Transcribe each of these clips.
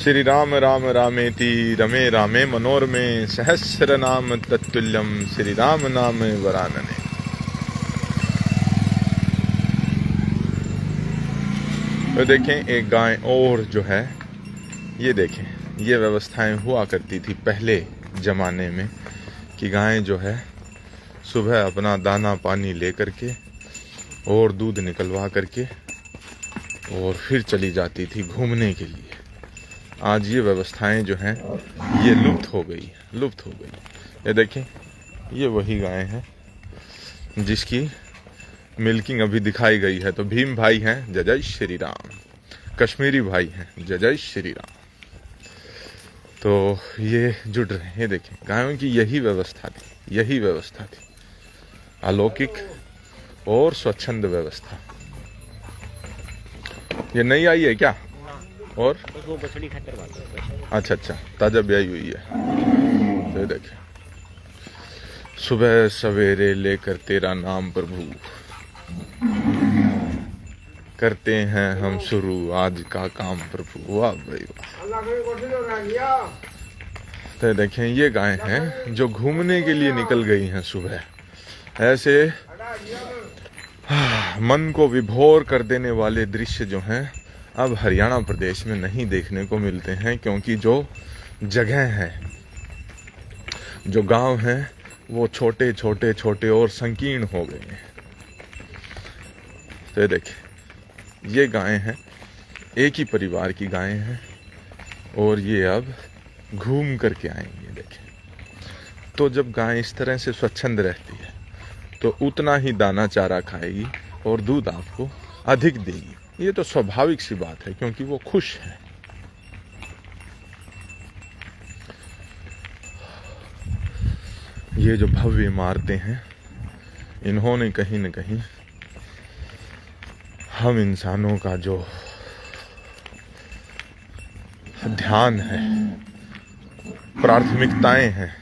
श्री राम राम रामेति रमे रामे मनोरमे सहस्र नाम तत्तुल्यम श्री राम नाम वरानने। तो देखें एक गाय और जो है, ये देखें, ये व्यवस्थाएं हुआ करती थी पहले ज़माने में कि गायें जो है सुबह अपना दाना पानी ले करके और दूध निकलवा करके और फिर चली जाती थी घूमने के लिए। आज ये व्यवस्थाएं जो हैं ये लुप्त हो गई। ये देखें, ये वही गाय हैं जिसकी मिल्किंग अभी दिखाई गई है। तो भीम भाई हैं, जय जय श्री राम। कश्मीरी भाई हैं, जय जय श्री राम। तो ये जुड़ रहे हैं। ये देखें, गायों की यही व्यवस्था थी, अलौकिक और स्वच्छंद व्यवस्था। ये नई आई है क्या? और वो बछड़ी खतर वाला है। अच्छा, ताजा ब्याई हुई है। तो देखें, सुबह सवेरे लेकर तेरा नाम प्रभु, करते हैं हम शुरू आज का काम प्रभु। वाह भाई वाह। तो देखें, ये गाय हैं जो घूमने के लिए निकल गई हैं सुबह। ऐसे मन को विभोर कर देने वाले दृश्य जो हैं अब हरियाणा प्रदेश में नहीं देखने को मिलते हैं, क्योंकि जो जगह हैं, जो गांव हैं, वो छोटे और संकीर्ण हो गए हैं। तो देखें, ये गायें हैं, एक ही परिवार की गायें हैं और ये अब घूम करके आएंगे। देखें, तो जब गाय इस तरह से स्वच्छंद रहती है तो उतना ही दाना चारा खाएगी और दूध आपको अधिक देगी। ये तो स्वाभाविक सी बात है, क्योंकि वो खुश है। ये जो भव्य इमारतें हैं, इन्होंने कहीं न कहीं हम इंसानों का जो ध्यान है, प्राथमिकताएं हैं,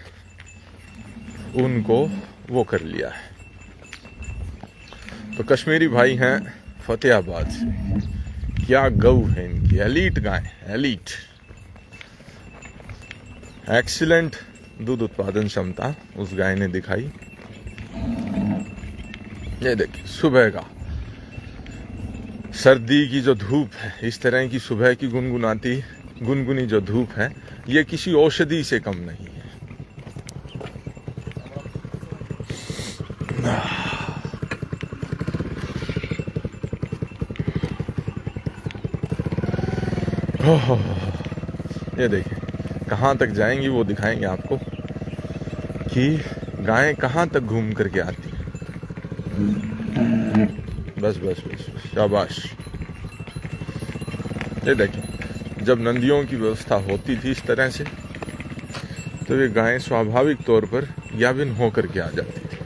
उनको वो कर लिया है। तो कश्मीरी भाई हैं फतेहाबाद से, क्या गऊ है इनकी, एलीट गाय, एलीट, एक्सीलेंट दूध उत्पादन क्षमता उस गाय ने दिखाई। ये देखिए, सुबह का सर्दी की जो धूप है, इस तरह की सुबह की गुनगुनी जो धूप है, ये किसी औषधि से कम नहीं है। ये देखिए, कहाँ तक जाएंगी वो दिखाएंगे आपको कि गायें कहाँ तक घूम करके आती हैं। बस शाबाश। ये देखिए, जब नंदियों की व्यवस्था होती थी इस तरह से, तो ये गायें स्वाभाविक तौर पर याविन होकर के आ जाती थी।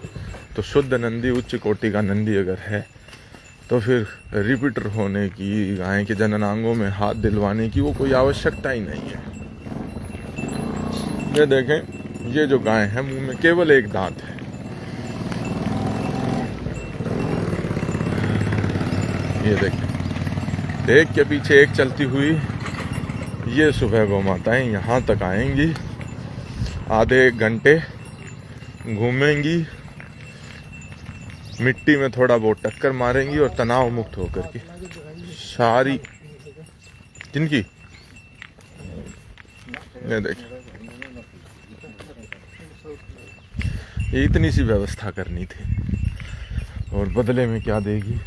तो शुद्ध नंदी, उच्च कोटि का नंदी अगर है, तो फिर रिपीटर होने की, गाय के जननांगों में हाथ दिलवाने की वो कोई आवश्यकता ही नहीं है। ये देखें, ये जो गाय है, मुंह में केवल एक दांत है। ये देखें, एक के पीछे एक चलती हुई ये सुबह गौ माताएं यहाँ तक आएंगी, आधे एक घंटे घूमेंगी, मिट्टी में थोड़ा बहुत टक्कर मारेंगी और तनाव मुक्त होकर के सारी जिनकी, ये देखें, ये इतनी सी व्यवस्था करनी थी और बदले में क्या देगी?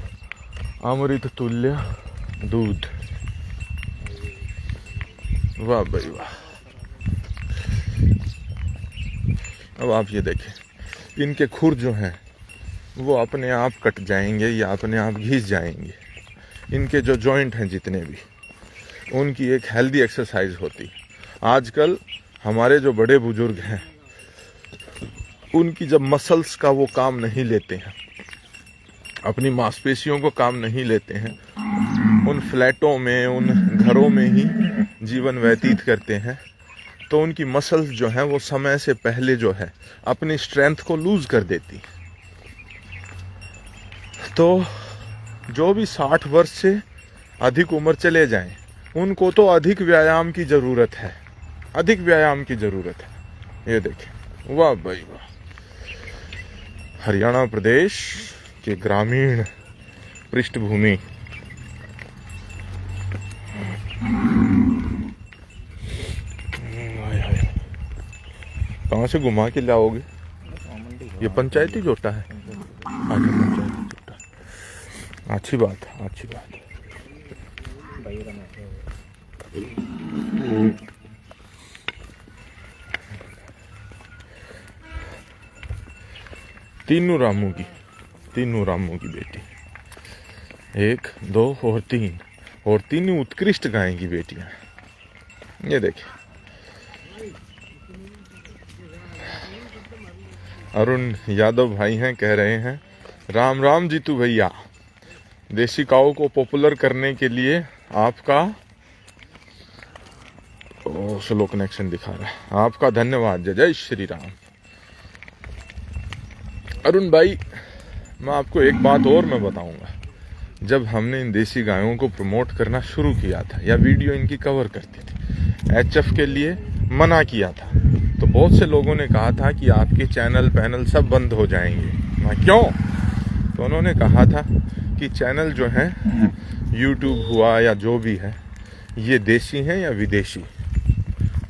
अमृत तुल्य दूध। वाह भाई वाह। अब आप ये देखें, इनके खुर जो हैं वो अपने आप कट जाएंगे या अपने आप घिस जाएंगे। इनके जो जॉइंट हैं जितने भी, उनकी एक हेल्दी एक्सरसाइज होती। आजकल हमारे जो बड़े बुजुर्ग हैं, उनकी जब मसल्स का वो काम नहीं लेते हैं, अपनी मांसपेशियों को काम नहीं लेते हैं, उन फ्लैटों में, उन घरों में ही जीवन व्यतीत करते हैं, तो उनकी मसल्स जो हैं वो समय से पहले जो है अपनी स्ट्रेंथ को लूज कर देती। तो जो भी 60 वर्ष से अधिक उम्र चले जाएं, उनको तो अधिक व्यायाम की जरूरत है, अधिक व्यायाम की जरूरत है। ये देखें, वाह भाई वाह। हरियाणा प्रदेश के ग्रामीण पृष्ठभूमि। कहाँ से घुमा के लाओगे? ये पंचायती जोटा है। अच्छा, पंचायती जोटा, अच्छी बात है, अच्छी बात है। तीनों रामू की बेटी, 1, 2 और 3, और तीनों उत्कृष्ट गाय की बेटियां। ये देखिए, अरुण यादव भाई हैं, कह रहे हैं राम राम जीतू भैया, देसी काऊ को पॉपुलर करने के लिए आपका स्लो कनेक्शन दिखा रहा है, आपका धन्यवाद। जय जय श्री राम। अरुण भाई, मैं आपको एक बात और मैं बताऊंगा। जब हमने इन देसी गायों को प्रमोट करना शुरू किया था या वीडियो इनकी कवर करती थी, एचएफ के लिए मना किया था, तो बहुत से लोगों ने कहा था कि आपके चैनल पैनल सब बंद हो जाएंगे। मैं क्यों? तो उन्होंने कहा था कि चैनल जो है, यूट्यूब हुआ या जो भी है, ये देसी हैं या विदेशी?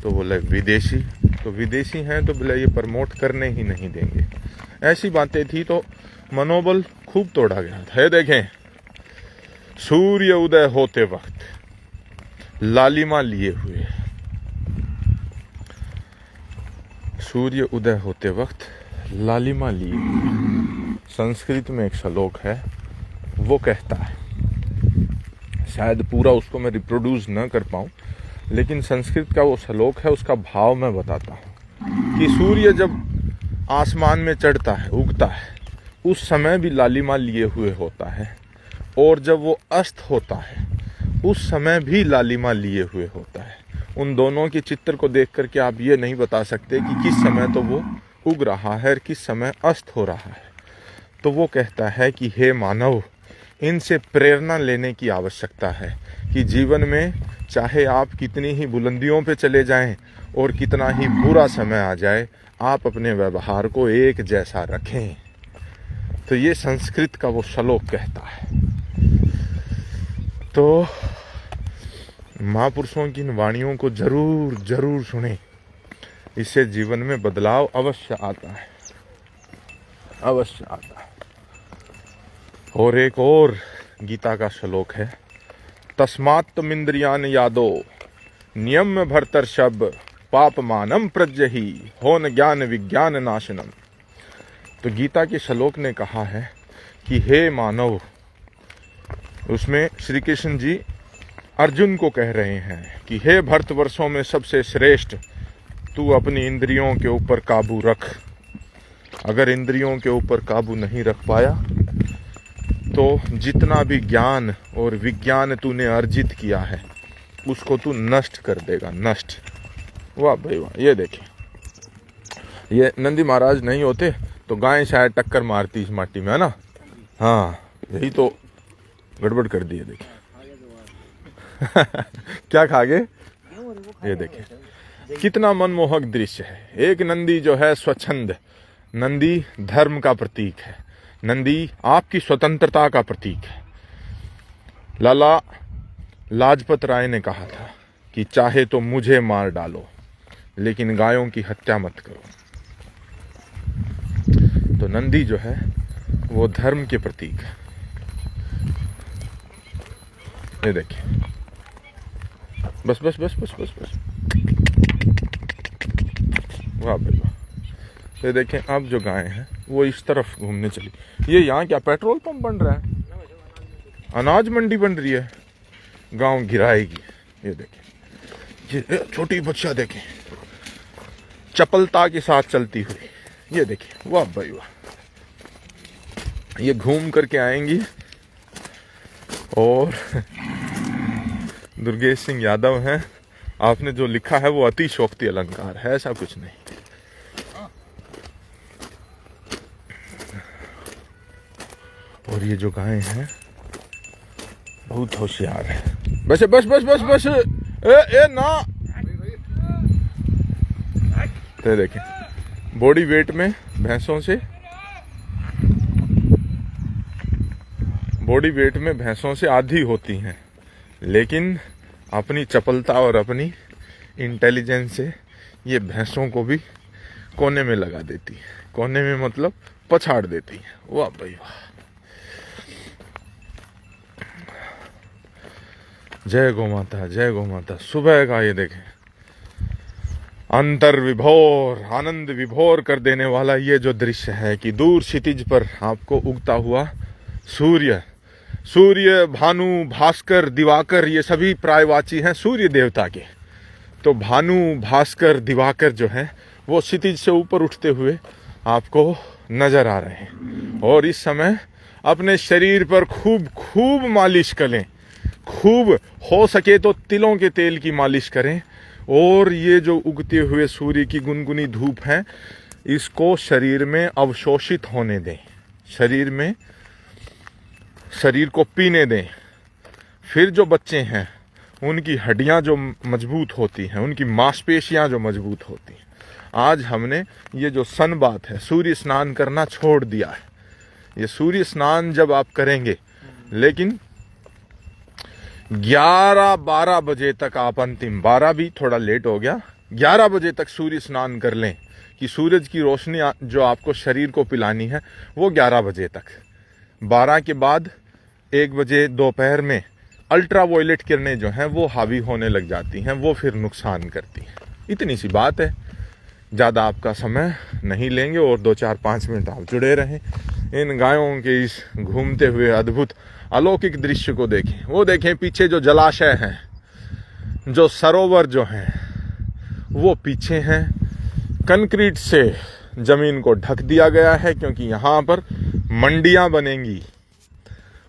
तो बोले विदेशी। तो विदेशी हैं तो बोले ये प्रमोट करने ही नहीं देंगे। ऐसी बातें थी, तो मनोबल खूब तोड़ा गया था। ये देखें, सूर्य उदय होते वक्त लालिमा लिए हुए, सूर्य उदय होते वक्त लालिमा लिए हुए। संस्कृत में एक श्लोक है, वो कहता है, शायद पूरा उसको मैं रिप्रोड्यूस न कर पाऊं, लेकिन संस्कृत का वो श्लोक है, उसका भाव मैं बताता हूं कि सूर्य जब आसमान में चढ़ता है, उगता है, उस समय भी लालिमा लिए हुए होता है, और जब वो अस्त होता है उस समय भी लालिमा लिए हुए होता है। उन दोनों के चित्र को देख करके आप ये नहीं बता सकते कि किस समय तो वो उग रहा है और किस समय अस्त हो रहा है। तो वो कहता है कि हे मानव, इनसे प्रेरणा लेने की आवश्यकता है कि जीवन में चाहे आप कितनी ही बुलंदियों पे चले जाएं और कितना ही बुरा समय आ जाए, आप अपने व्यवहार को एक जैसा रखें। तो ये संस्कृत का वो श्लोक कहता है। तो महापुरुषों की इन वाणियों को जरूर जरूर सुने, इससे जीवन में बदलाव अवश्य आता है, अवश्य आता है। और एक और गीता का श्लोक है, तस्मात्तमिंद्रियान यादो नियम्य भर्तर्षभ पापमानम प्रज्यहि होन ज्ञान विज्ञान नाशनम। तो गीता के श्लोक ने कहा है कि हे मानव, उसमें श्री कृष्ण जी अर्जुन को कह रहे हैं कि हे भरतवर्षों में सबसे श्रेष्ठ, तू अपनी इंद्रियों के ऊपर काबू रख। अगर इंद्रियों के ऊपर काबू नहीं रख पाया तो जितना भी ज्ञान और विज्ञान तूने अर्जित किया है उसको तू नष्ट कर देगा, नष्ट। वाह भाई वाह। ये देखें, ये नंदी महाराज नहीं होते तो गाय शायद टक्कर मारती इस माटी में, है ना? हाँ, यही तो गड़बड़ कर दी है। देखिए क्या खा गए? ये देखिए कितना मनमोहक दृश्य है। एक नंदी जो है स्वच्छंद, नंदी धर्म का प्रतीक है, नंदी आपकी स्वतंत्रता का प्रतीक है। लाला लाजपत राय ने कहा था कि चाहे तो मुझे मार डालो लेकिन गायों की हत्या मत करो। तो नंदी जो है वो धर्म के प्रतीक है। ये देखिए, बस बस बस बस बस बस, वाह भाई वाह। ये देखें, अब जो गाय है वो इस तरफ घूमने चली। ये यहाँ क्या पेट्रोल पंप बन रहा है? अनाज मंडी बन रही है, गांव गिराएगी। ये देखें, ये छोटी बच्चा देखें, चपलता के साथ चलती हुई। ये देखिए, वाह भाई वाह। ये घूम करके आएंगी। और दुर्गेश सिंह यादव हैं, आपने जो लिखा है वो अतिशोक्ति अलंकार है, ऐसा कुछ नहीं। और ये जो गाय हैं बहुत होशियार है। बस बस बस बस बस, ए ना। तो देखें बॉडी वेट में भैंसों से आधी होती हैं, लेकिन अपनी चपलता और अपनी इंटेलिजेंस से ये भैंसों को भी कोने में लगा देती है। कोने में मतलब पछाड़ देती है। वाह भाई वाह, जय गौ माता, जय गौ माता। सुबह का ये देखें अंतर विभोर, आनंद विभोर कर देने वाला ये जो दृश्य है कि दूर क्षितिज पर आपको उगता हुआ सूर्य, भानु, भास्कर, दिवाकर, ये सभी प्रायवाची हैं सूर्य देवता के। तो भानु, भास्कर, दिवाकर जो है वो क्षितिज से ऊपर उठते हुए आपको नजर आ रहे हैं। और इस समय अपने शरीर पर खूब खूब मालिश करें, खूब हो सके तो तिलों के तेल की मालिश करें। और ये जो उगते हुए सूर्य की गुनगुनी धूप है, इसको शरीर में अवशोषित होने दें, शरीर को पीने दें। फिर जो बच्चे हैं उनकी हड्डियां जो मजबूत होती हैं, उनकी मांसपेशियां जो मजबूत होती हैं। आज हमने ये जो सन बात है, सूर्य स्नान करना छोड़ दिया है। ये सूर्य स्नान जब आप करेंगे, लेकिन 11-12 बजे तक आप अंतिम, 12 भी थोड़ा लेट हो गया, 11 बजे तक सूर्य स्नान कर लें कि सूरज की रोशनी जो आपको शरीर को पिलानी है वो 11 बजे तक। 12 के बाद 1 बजे दोपहर में अल्ट्रावायलेट किरणें जो हैं वो हावी होने लग जाती हैं, वो फिर नुकसान करती हैं। इतनी सी बात है, ज़्यादा आपका समय नहीं लेंगे और 2-4-5 मिनट आप जुड़े रहें। इन गायों के इस घूमते हुए अद्भुत अलौकिक दृश्य को देखें। वो देखें पीछे जो जलाशय हैं, जो सरोवर जो हैं वो पीछे हैं। कंक्रीट से जमीन को ढक दिया गया है क्योंकि यहाँ पर मंडियाँ बनेंगी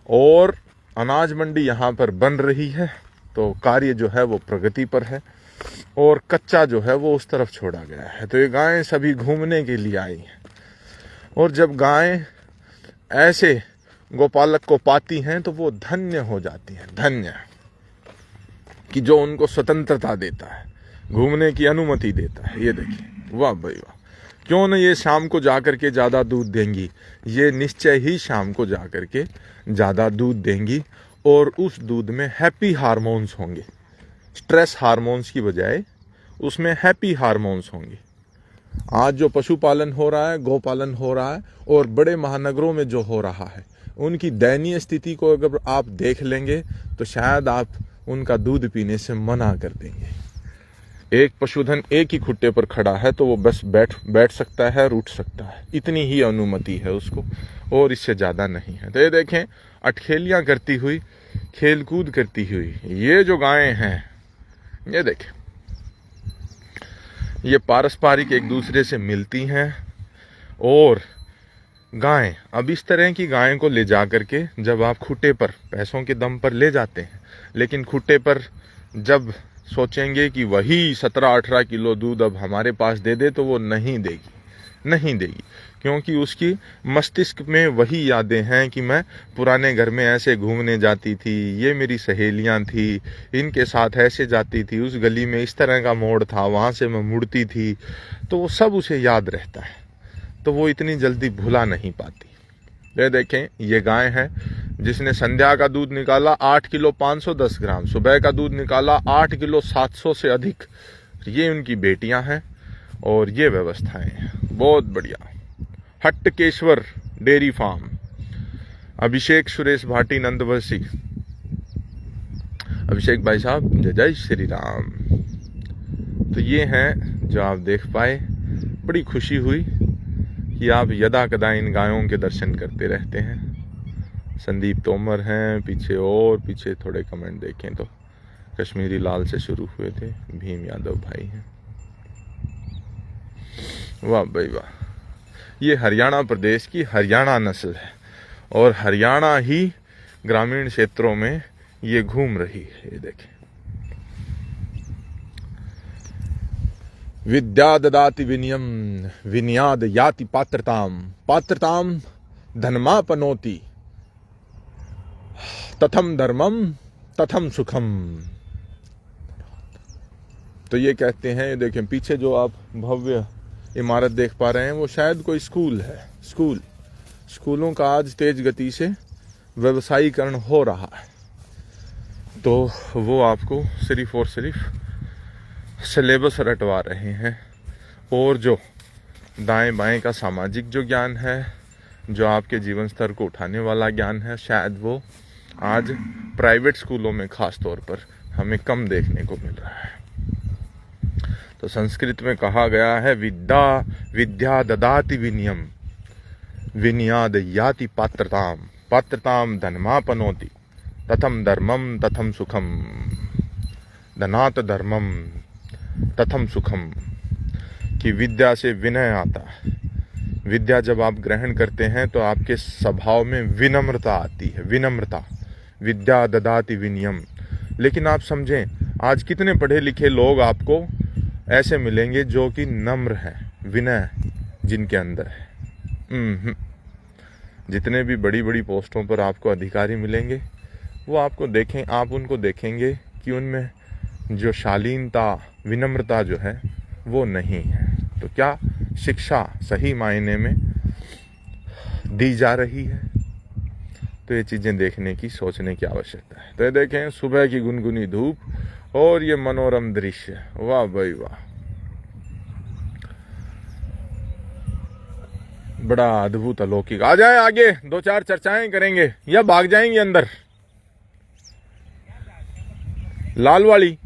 और अनाज मंडी यहाँ पर बन रही है। तो कार्य जो है वो प्रगति पर है और कच्चा जो है वो उस तरफ छोड़ा गया है। तो ये गायें सभी घूमने के लिए आई हैं। और जब गायें ऐसे गोपालक को पाती हैं तो वो धन्य हो जाती हैं, धन्य कि जो उनको स्वतंत्रता देता है, घूमने की अनुमति देता है। ये देखिए, वाह भाई वाह। क्यों न ये शाम को जाकर के ज़्यादा दूध देंगी, ये निश्चय ही शाम को जाकर के ज़्यादा दूध देंगी और उस दूध में हैप्पी हार्मोन्स होंगे। स्ट्रेस हार्मोन्स की बजाय उसमें हैप्पी हार्मोन्स होंगे। आज जो पशुपालन हो रहा है, गोपालन हो रहा है और बड़े महानगरों में जो हो रहा है, उनकी दयनीय स्थिति को अगर आप देख लेंगे तो शायद आप उनका दूध पीने से मना कर देंगे। एक पशुधन एक ही खुट्टे पर खड़ा है तो वो बस बैठ सकता है और उठ सकता है, इतनी ही अनुमति है उसको और इससे ज़्यादा नहीं है। तो ये देखें अटखेलियाँ करती हुई, खेलकूद करती हुई ये जो गायें हैं, ये देखें ये पारस्परिक एक दूसरे से मिलती हैं। और गायें अब इस तरह की गायें को ले जा करके जब आप खुट्टे पर पैसों के दम पर ले जाते हैं, लेकिन खुट्टे पर जब सोचेंगे कि वही 17-18 किलो दूध अब हमारे पास दे दे तो वो नहीं देगी, क्योंकि उसकी मस्तिष्क में वही यादें हैं कि मैं पुराने घर में ऐसे घूमने जाती थी, ये मेरी सहेलियां थी, इनके साथ ऐसे जाती थी, उस गली में इस तरह का मोड़ था, वहाँ से मैं मुड़ती थी। तो वो सब उसे याद रहता है, तो वो इतनी जल्दी भुला नहीं पाती। ये देखें ये गाय है जिसने संध्या का दूध निकाला 8 किलो 510 ग्राम, सुबह का दूध निकाला 8 किलो 700 से अधिक। ये उनकी बेटियां हैं और ये व्यवस्थाएं हैं, बहुत बढ़िया। हट्टकेश्वर डेयरी फार्म, अभिषेक सुरेश भाटी नंदवसी। अभिषेक भाई साहब जय जय श्री राम। तो ये हैं जो आप देख पाए, बड़ी खुशी हुई कि आप यदा कदा इन गायों के दर्शन करते रहते हैं। संदीप तोमर हैं पीछे, और पीछे थोड़े कमेंट देखें तो कश्मीरी लाल से शुरू हुए थे, भीम यादव भाई हैं। वाह भाई वाह। ये हरियाणा प्रदेश की हरियाणा नस्ल है और हरियाणा ही ग्रामीण क्षेत्रों में ये घूम रही है। ये देखें, विद्या ददाति विनयम विनयाद याति पात्रताम, पात्रताम धनमापनोति तथम धर्मम तथम सुखम। तो ये कहते हैं, देखें पीछे जो आप भव्य इमारत देख पा रहे हैं वो शायद कोई स्कूल है। स्कूलों का आज तेज गति से व्यवसायीकरण हो रहा है, तो वो आपको सिर्फ और सिर्फ सिलेबस रटवा रहे हैं, और जो दाएं बाएं का सामाजिक जो ज्ञान है, जो आपके जीवन स्तर को उठाने वाला ज्ञान है, शायद वो आज प्राइवेट स्कूलों में खास तौर पर हमें कम देखने को मिल रहा है। तो संस्कृत में कहा गया है, विद्या ददाति विनयम विनयाद याति पात्रताम धनमापनोति तथम धर्मम तथम सुखम धनात धर्मम तथम सुखम। कि विद्या से विनय आता है। विद्या जब आप ग्रहण करते हैं तो आपके स्वभाव में विनम्रता आती है। विनम्रता, विद्या ददाति विनयम। लेकिन आप समझें, आज कितने पढ़े लिखे लोग आपको ऐसे मिलेंगे जो कि नम्र हैं, विनय जिनके अंदर है। जितने भी बड़ी बड़ी पोस्टों पर आपको अधिकारी मिलेंगे, वो आपको देखें, आप उनको देखेंगे कि उनमें जो शालीनता, विनम्रता जो है वो नहीं है। तो क्या शिक्षा सही मायने में दी जा रही है? तो ये चीजें देखने की, सोचने की आवश्यकता है। तो ये देखें, सुबह की गुनगुनी धूप और ये मनोरम दृश्य, वाह भाई वाह, बड़ा अद्भुत अलौकिक। आ जाए आगे, 2-4 चर्चाएं करेंगे या भाग जाएंगे अंदर? लाल वाली,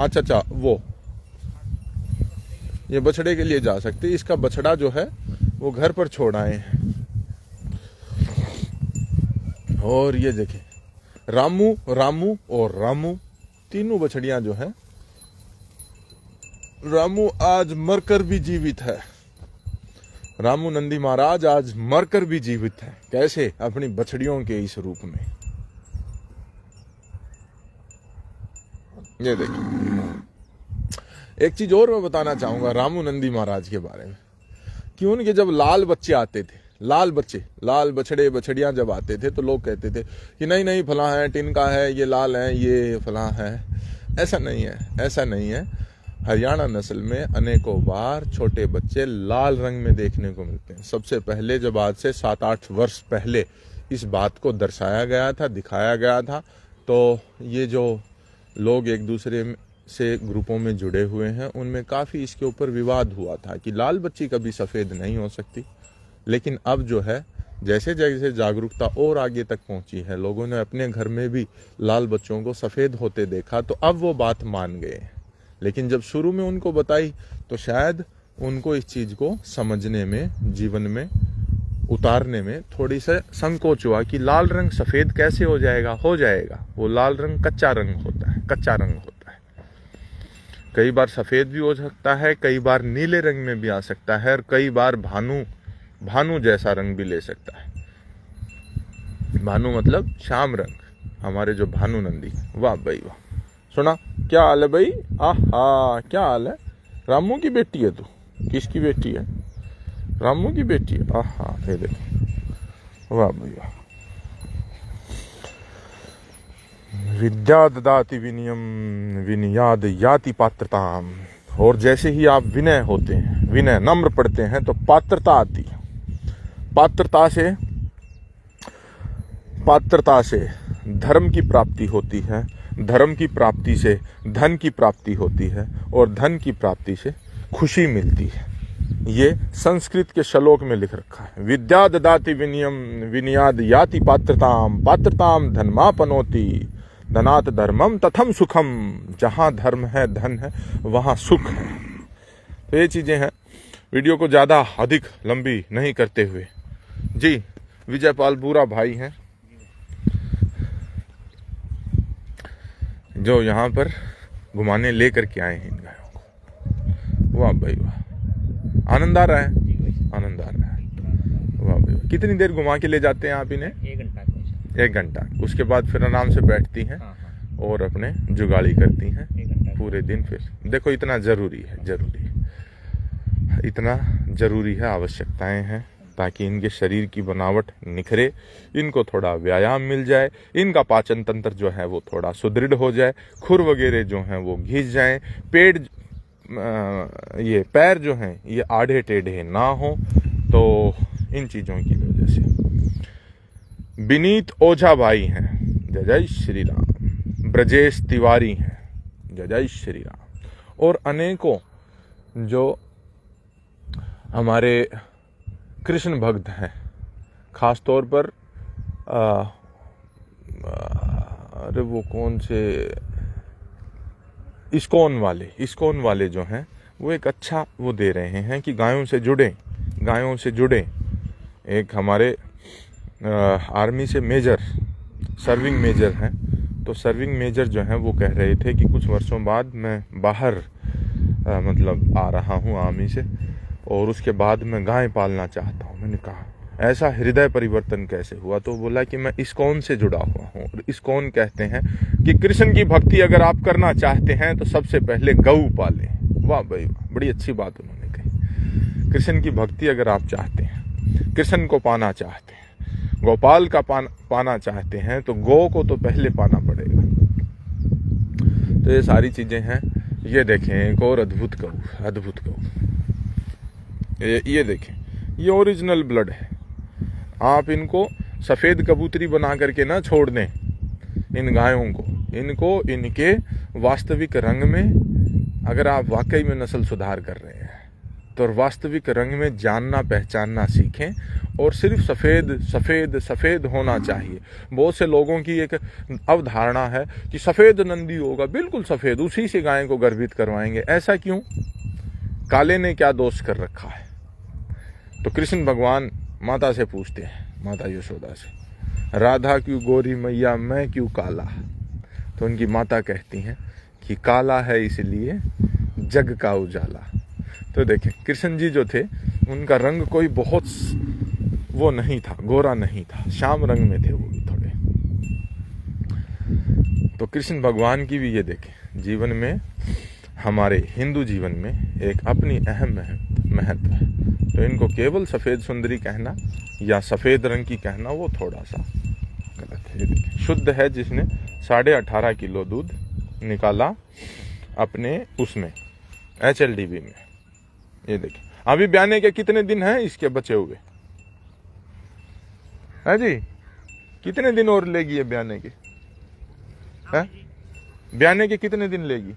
अच्छा, वो ये बछड़े के लिए जा सकते। इसका बछड़ा जो है वो घर पर छोड़ आए हैं। और ये देखें, रामू और रामू, तीनों बछड़ियां जो है, रामू आज मरकर भी जीवित है। रामू नंदी महाराज आज मरकर भी जीवित है। कैसे? अपनी बछड़ियों के इस रूप में। ये देखिए, एक चीज और मैं बताना चाहूंगा रामू नंदी महाराज के बारे में, कि उनके जब लाल बच्चे आते थे, लाल बछड़े बछड़ियां जब आते थे, तो लोग कहते थे कि नहीं फला है, टिनका है, ये लाल है, ये फला है। ऐसा नहीं है। हरियाणा नस्ल में अनेकों बार छोटे बच्चे लाल रंग में देखने को मिलते हैं। सबसे पहले जब आज से 7-8 वर्ष पहले इस बात को दर्शाया गया था, दिखाया गया था, तो ये जो लोग एक दूसरे से ग्रुपों में जुड़े हुए हैं, उनमें काफ़ी इसके ऊपर विवाद हुआ था कि लाल बच्ची कभी सफ़ेद नहीं हो सकती। लेकिन अब जो है, जैसे जैसे जागरूकता और आगे तक पहुंची है, लोगों ने अपने घर में भी लाल बच्चों को सफ़ेद होते देखा, तो अब वो बात मान गए। लेकिन जब शुरू में उनको बताई तो शायद उनको इस चीज़ को समझने में, जीवन में उतारने में थोड़ी सा संकोच हुआ कि लाल रंग सफ़ेद कैसे हो जाएगा। वो लाल रंग कच्चा रंग होता है। कई बार सफ़ेद भी हो सकता है, कई बार नीले रंग में भी आ सकता है, और कई बार भानु जैसा रंग भी ले सकता है। भानु मतलब श्याम रंग, हमारे जो भानु नंदी। वाह भाई वाह, सुना क्या हाल है भाई? आहा, क्या हाल है? रामू की बेटी है तू? किसकी बेटी है? रामू की बेटी है। आहा, ये देखो, वाह भाई वाह। विद्या ददाति विनयम विनयाद याति पात्रताम। और जैसे ही आप विनय होते हैं, विनय नम्र पढ़ते हैं, तो पात्रता आती है। पात्रता से धर्म की प्राप्ति होती है, धर्म की प्राप्ति से धन की प्राप्ति होती है, और धन की प्राप्ति से खुशी मिलती है। ये संस्कृत के श्लोक में लिख रखा है। विद्या ददाति विनयम विनयाद याति पात्रताम धनमापनोति धनात धर्मम तथम सुखम। जहाँ धर्म है, धन है, वहाँ सुख है। तो ये चीजें हैं। वीडियो को ज्यादा अधिक लंबी नहीं करते हुए, जी विजयपाल बुरा भाई हैं जो यहाँ पर घुमाने लेकर के आए हैं इन गायों को। वाह भाई वाह, आनंद आ रहा है, आनंद आ रहा है। वाह भाई वाह। कितनी देर घुमा के ले जाते हैं आप इन्हें? 1 घंटा। उसके बाद फिर आराम से बैठती हैं और अपने जुगाड़ी करती हैं पूरे दिन। फिर देखो, इतना जरूरी है, इतना जरूरी है, आवश्यकताएं हैं। ताकि इनके शरीर की बनावट निखरे, इनको थोड़ा व्यायाम मिल जाए, इनका पाचन तंत्र जो है वो थोड़ा सुदृढ़ हो जाए, खुर वगैरह जो हैं वो घिस जाएं, पेट ये पैर जो हैं ये आड़े टेढ़े ना हो। तो इन चीज़ों की वजह से विनीत ओझा भाई हैं, जय जय श्री राम। ब्रजेश तिवारी हैं, जय जय श्री राम। और अनेकों जो हमारे कृष्ण भक्त हैं, खास तौर पर अरे वो कौन से इस्कॉन वाले जो हैं वो एक अच्छा वो दे रहे हैं कि गायों से जुड़ें। एक हमारे आर्मी से मेजर, सर्विंग मेजर हैं, तो सर्विंग मेजर जो हैं वो कह रहे थे कि कुछ वर्षों बाद मैं बाहर मतलब आ रहा हूँ आर्मी से, और उसके बाद मैं गाय पालना चाहता हूँ। मैंने कहा ऐसा हृदय परिवर्तन कैसे हुआ? तो बोला कि मैं इस्कॉन से जुड़ा हुआ हूँ, और इस्कॉन कहते हैं कि कृष्ण की भक्ति अगर आप करना चाहते हैं तो सबसे पहले गऊ पालें। वाह भाई वाह, बड़ी अच्छी बात उन्होंने कही। कृष्ण की भक्ति अगर आप चाहते हैं, कृष्ण को पाना चाहते हैं, गोपाल का पाना चाहते हैं, तो गौ को तो पहले पाना पड़ेगा। तो ये सारी चीजें हैं। ये देखें एक और अद्भुत गऊ, ये देखें, ये ओरिजिनल ब्लड है। आप इनको सफेद कबूतरी बना करके ना छोड़ दें इन गायों को, इनको इनके वास्तविक रंग में अगर आप वाकई में नस्ल सुधार कर रहे हैं तो वास्तविक रंग में जानना पहचानना सीखें, और सिर्फ सफेद होना चाहिए। बहुत से लोगों की एक अवधारणा है कि सफेद नंदी होगा, बिल्कुल सफेद, उसी से गाय को गर्भित करवाएंगे। ऐसा क्यों? काले ने क्या दोष कर रखा है? तो कृष्ण भगवान माता से पूछते हैं, माता यशोदा से, राधा क्यों गोरी मैया, मैं क्यों काला? तो उनकी माता कहती हैं कि काला है इसलिए जग का उजाला। तो देखें कृष्ण जी जो थे उनका रंग कोई बहुत वो नहीं था, गोरा नहीं था, श्याम रंग में थे वो भी थोड़े। तो कृष्ण भगवान की भी ये देखें जीवन में, हमारे हिंदू जीवन में एक अपनी अहम महत्व है। तो इनको केवल सफेद सुंदरी कहना या सफेद रंग की कहना वो थोड़ा सा गलत है। ये देखें शुद्ध है, जिसने 18.5 किलो दूध निकाला अपने उसमें HLDB में। ये देखें अभी ब्याने के कितने दिन हैं इसके बचे हुए है जी? कितने दिन और लेगी ये ब्याने के? हैं ब्याने के कितने दिन लेगी?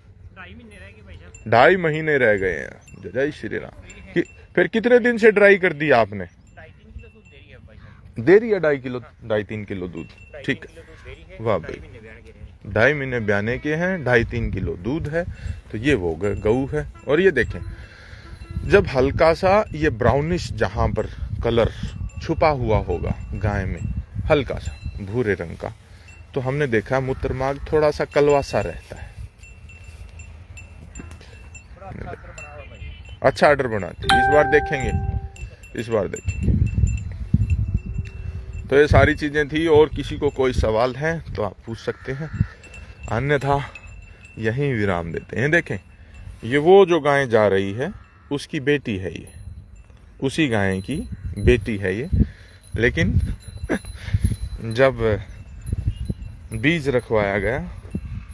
2.5 महीने रह गए हैं। जय श्री राम। फिर कितने दिन से ड्राई कर दिया आपने? 2.5 दे रही है 2.5-3 किलो दूध। ठीक है, वाह भाई, 2.5 महीने ब्याने के हैं, 2.5-3 किलो दूध है। तो ये वो गऊ है। और ये देखें जब हल्का सा ये ब्राउनिश जहां पर कलर छुपा हुआ होगा गाय में, हल्का सा भूरे रंग का, तो हमने देखा मूत्रमार्ग थोड़ा सा कलवा सा रहता है। अच्छा आर्डर बनाती है। इस बार देखेंगे। तो ये सारी चीजें थी। और किसी को कोई सवाल है तो आप पूछ सकते हैं, अन्यथा यहीं विराम देते हैं। देखें ये वो जो गाय जा रही है उसकी बेटी है, ये उसी गाय की बेटी है ये। लेकिन जब बीज रखवाया गया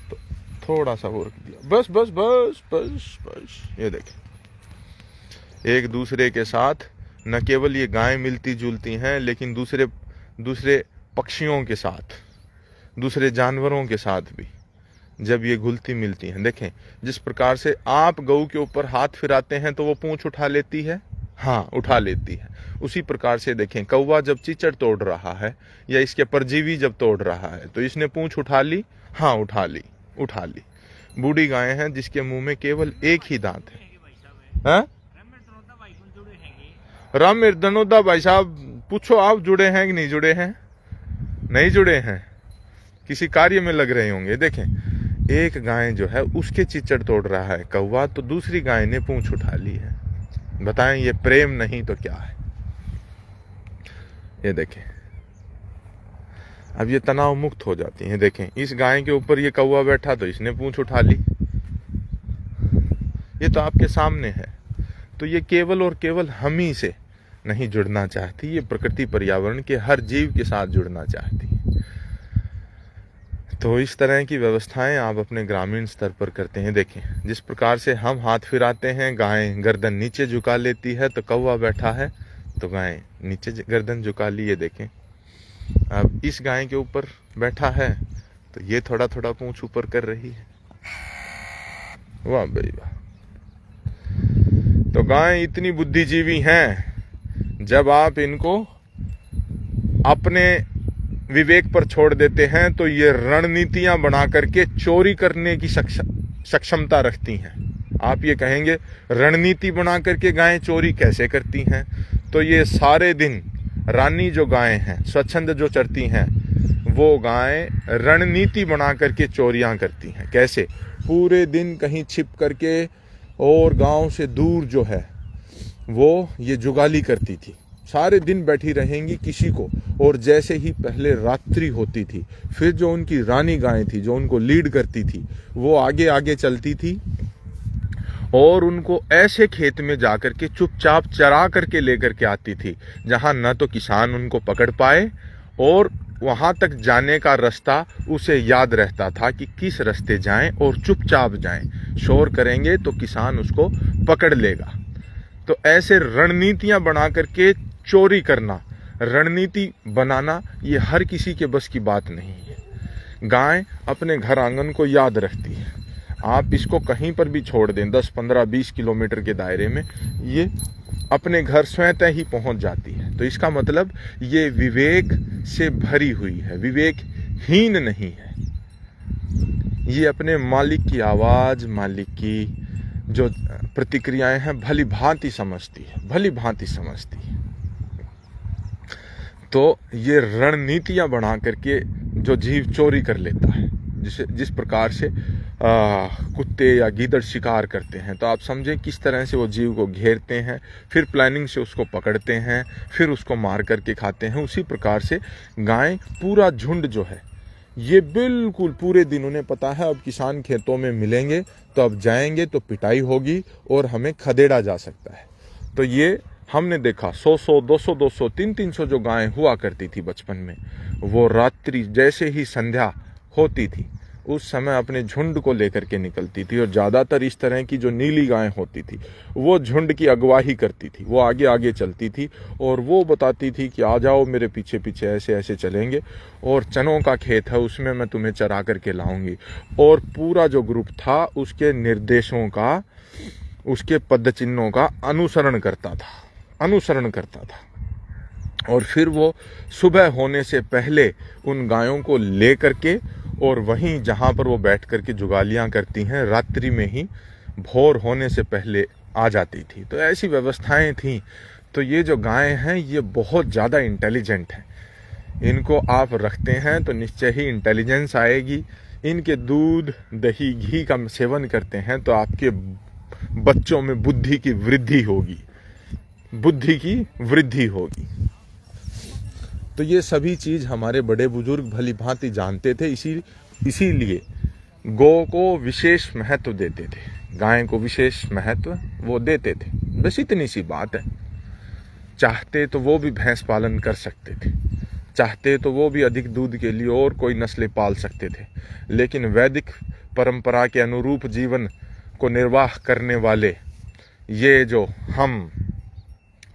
तो थोड़ा सा वो रख दिया, बस बस बस बस बस। ये देखें एक दूसरे के साथ न केवल ये गायें मिलती जुलती हैं, लेकिन दूसरे पक्षियों के साथ, दूसरे जानवरों के साथ भी जब ये घुलती मिलती हैं। देखें जिस प्रकार से आप गऊ के ऊपर हाथ फिराते हैं तो वो पूंछ उठा लेती है, हाँ उठा लेती है। उसी प्रकार से देखें कौवा जब चिचड़ तोड़ रहा है या इसके परजीवी जब तोड़ रहा है तो इसने पूंछ उठा ली, हाँ उठा ली। बूढ़ी गाय हैं जिसके मुंह में केवल एक ही दांत है। राम मिर्दनोदा भाई साहब पूछो, आप जुड़े हैं कि नहीं जुड़े हैं? नहीं जुड़े हैं, किसी कार्य में लग रहे होंगे। देखें एक गाय जो है उसके चिचड़ तोड़ रहा है कौवा, तो दूसरी गाय ने पूंछ उठा ली है। बताएं ये प्रेम नहीं तो क्या है? ये देखें अब ये तनाव मुक्त हो जाती हैं। देखें इस गाय के ऊपर ये कौवा बैठा तो इसने पूंछ उठा ली, ये तो आपके सामने है। तो ये केवल और केवल हम ही से नहीं जुड़ना चाहती, ये प्रकृति पर्यावरण के हर जीव के साथ जुड़ना चाहती है। तो इस तरह की व्यवस्थाएं आप अपने ग्रामीण स्तर पर करते हैं। देखें, जिस प्रकार से हम हाथ फिराते हैं, गाय गर्दन नीचे झुका लेती है, तो कौवा बैठा है तो गाय नीचे गर्दन झुका ली। ये देखें, अब इस गाय के ऊपर बैठा है तो ये थोड़ा थोड़ा पूंछ ऊपर कर रही है। वाह भाई वाह। तो गाय इतनी बुद्धिजीवी हैं, जब आप इनको अपने विवेक पर छोड़ देते हैं तो ये रणनीतियां बना करके चोरी करने की सक्षमता रखती हैं। आप ये कहेंगे रणनीति बना करके गायें चोरी कैसे करती हैं? तो ये सारे दिन रानी जो गायें हैं, स्वच्छंद जो चरती हैं, वो गायें रणनीति बना करके चोरियां करती हैं। कैसे? पूरे दिन कहीं छिप करके और गांव से दूर जो है वो ये जुगाली करती थी। सारे दिन बैठी रहेंगी किसी को, और जैसे ही पहले रात्रि होती थी, फिर जो उनकी रानी गाय थी जो उनको लीड करती थी, वो आगे आगे चलती थी और उनको ऐसे खेत में जाकर के चुपचाप चरा करके लेकर के आती थी जहां न तो किसान उनको पकड़ पाए, और वहां तक जाने का रास्ता उसे याद रहता था कि किस रास्ते जाएं और चुपचाप जाएं। शोर करेंगे तो किसान उसको पकड़ लेगा। तो ऐसे रणनीतियां बना करके चोरी करना, रणनीति बनाना, ये हर किसी के बस की बात नहीं है। गाय अपने घर आंगन को याद रखती है। आप इसको कहीं पर भी छोड़ दें, 10, 15, 20 किलोमीटर के दायरे में, ये अपने घर स्वतः ही पहुंच जाती है। तो इसका मतलब ये विवेक से भरी हुई है, विवेकहीन नहीं है। ये अपने मालिक की आवाज, मालिक की जो प्रतिक्रियाएं हैं, भली भांति समझती है, भली भांति समझती है। तो ये रणनीतियां बना करके जो जीव चोरी कर लेता है, जिस प्रकार से कुत्ते या गीदड़ शिकार करते हैं, तो आप समझें किस तरह से वो जीव को घेरते हैं, फिर प्लानिंग से उसको पकड़ते हैं, फिर उसको मार करके खाते हैं। उसी प्रकार से गाय, पूरा झुंड जो है, ये बिल्कुल पूरे दिन उन्हें पता है अब किसान खेतों में मिलेंगे तो अब जाएंगे तो पिटाई होगी और हमें खदेड़ा जा सकता है। तो ये हमने देखा 100-100, 200-200, 300-300 जो गायें हुआ करती थी बचपन में, वो रात्रि जैसे ही संध्या होती थी उस समय अपने झुंड को लेकर के निकलती थी। और ज़्यादातर इस तरह की जो नीली गायें होती थी वो झुंड की अगवाही करती थी, वो आगे आगे चलती थी और वो बताती थी कि आ जाओ मेरे पीछे पीछे, ऐसे ऐसे चलेंगे और चनों का खेत है उसमें मैं तुम्हें चरा करके लाऊंगी। और पूरा जो ग्रुप था उसके निर्देशों का, उसके पद चिन्हों का अनुसरण करता था। और फिर वो सुबह होने से पहले उन गायों को ले करके, और वहीं जहां पर वो बैठ करके जुगालियां करती हैं, रात्रि में ही भोर होने से पहले आ जाती थी। तो ऐसी व्यवस्थाएं थीं। तो ये जो गायें हैं ये बहुत ज़्यादा इंटेलिजेंट हैं। इनको आप रखते हैं तो निश्चय ही इंटेलिजेंस आएगी। इनके दूध, दही, घी का सेवन करते हैं तो आपके बच्चों में बुद्धि की वृद्धि होगी। तो ये सभी चीज हमारे बड़े बुजुर्ग भली भांति जानते थे। इसीलिए गौ को विशेष महत्व देते थे, गाय को विशेष महत्व वो देते थे। बस इतनी सी बात है। चाहते तो वो भी भैंस पालन कर सकते थे, चाहते तो वो भी अधिक दूध के लिए और कोई नस्लें पाल सकते थे, लेकिन वैदिक परंपरा के अनुरूप जीवन को निर्वाह करने वाले ये जो हम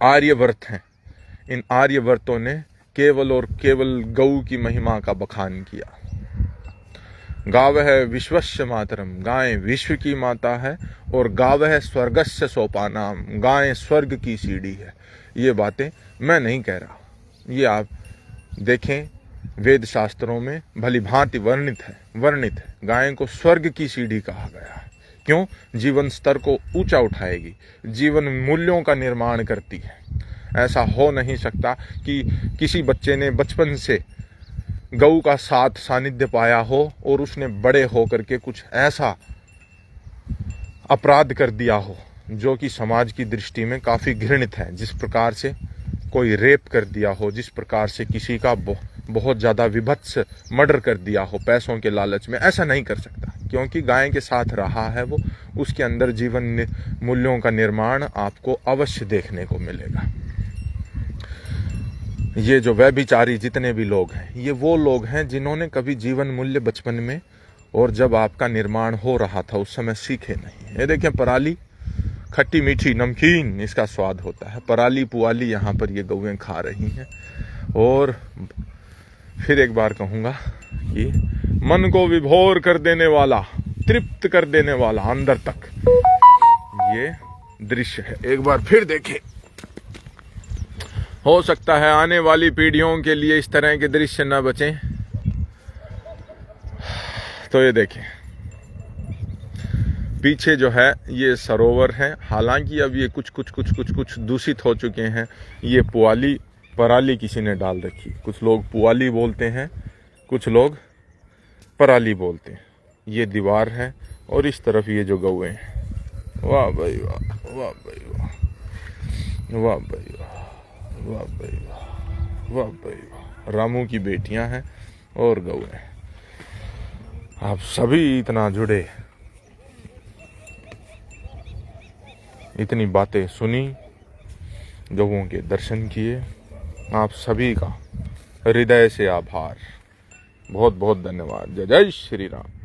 आर्यवर्त हैं, इन आर्यवर्तों ने केवल और केवल गौ की महिमा का बखान किया। गावः विश्वस्य मातरम, गाय विश्व की माता है, और गावः स्वर्गस्य सोपानाम, गाय स्वर्ग की सीढ़ी है। ये बातें मैं नहीं कह रहा, ये आप देखें वेद शास्त्रों में भली भांति वर्णित है। गाय को स्वर्ग की सीढ़ी कहा गया है। क्यों? जीवन स्तर को ऊंचा उठाएगी, जीवन मूल्यों का निर्माण करती है। ऐसा हो नहीं सकता कि किसी बच्चे ने बचपन से गऊ का सानिध्य पाया हो और उसने बड़े होकर के कुछ ऐसा अपराध कर दिया हो जो कि समाज की दृष्टि में काफी घृणित है। जिस प्रकार से कोई रेप कर दिया हो, जिस प्रकार से किसी का बहुत ज्यादा विभत्स मर्डर कर दिया हो पैसों के लालच में, ऐसा नहीं कर सकता, क्योंकि गाय के साथ रहा है वो। उसके अंदर जीवन मूल्यों का निर्माण आपको अवश्य देखने को मिलेगा। ये जो व्यभिचारी जितने भी लोग हैं, ये वो लोग हैं जिन्होंने कभी जीवन मूल्य बचपन में और जब आपका निर्माण हो रहा था उस समय सीखे नहीं। ये देखें, पराली खट्टी मीठी नमकीन इसका स्वाद होता है। पराली पुआली यहाँ पर ये गौएं खा रही हैं। और फिर एक बार कहूँगा कि मन को विभोर कर देने वाला, तृप्त कर देने वाला अंदर तक ये दृश्य है। एक बार फिर देखें, हो सकता है आने वाली पीढ़ियों के लिए इस तरह के दृश्य न बचें। तो ये देखें, पीछे जो है ये सरोवर है। हालांकि अब ये कुछ दूषित हो चुके हैं। ये पुआली पराली किसी ने डाल रखी। कुछ लोग पुआली बोलते हैं, कुछ लोग पराली बोलते हैं। ये दीवार है और इस तरफ ये जो गौएं हैं, वाह भाई वाह, वाह भाई वाह, वाह भाई वाह, वाह भाई वाह, वाह भाई वाह। रामू की बेटियां हैं और गौएं। आप सभी इतना जुड़े, इतनी बातें सुनी, गौओं के दर्शन किए। आप सभी का हृदय से आभार, बहुत बहुत धन्यवाद। जय जय श्री राम।